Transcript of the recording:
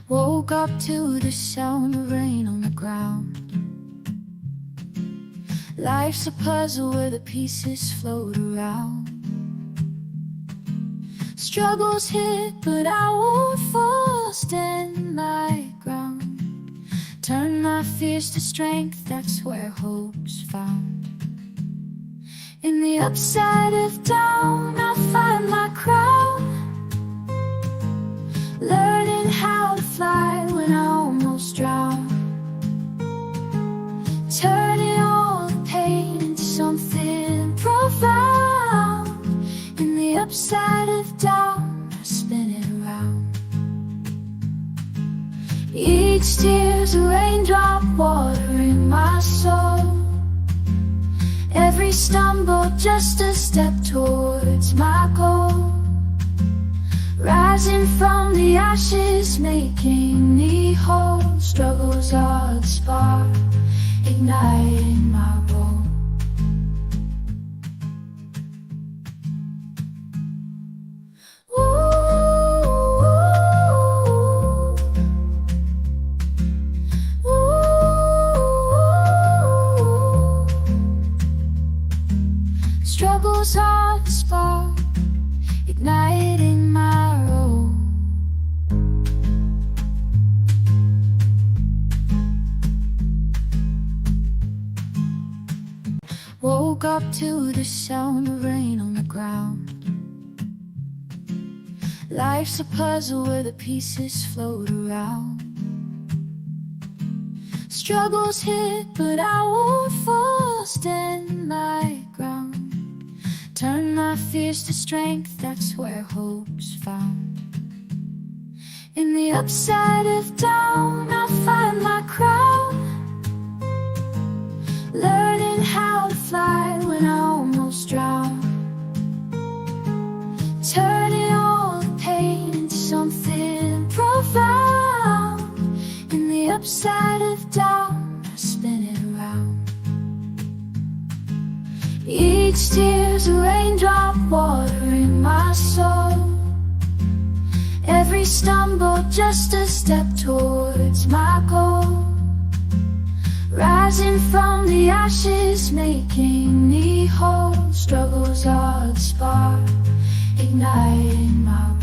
Woke up to the sound of rain on the ground. Life's a puzzle where the pieces float around. Struggles hit, but I won't fall. Stand my ground. Turn my fears to strength, that's where hope's found. In the upside of down, I find my crown. Learning how to fly when I almost drown. Turning all the pain into something profound. In the upside of down, I spin it around. Each tear's a raindrop watering my soul. Every stumble just a step towards my goal. Rising from the ashes, making me whole. Struggles are the spark, igniting my role. Struggles are the spark, igniting my role. Woke up to the sound of rain on the ground. Life's a puzzle where the pieces float around. Struggles hit, but I won't fall. Stand my ground. Turn my fears to strength, that's where hope's found. In the upside of down, I find my crown. Learning how to fly when I almost drown. Turning all the pain into something profound. In the upside of down, I spin it around. Each tear's a raindrop watering my soul. Every stumble just a step towards my goal. Rising from the ashes, making me whole. Struggles are the spark, igniting my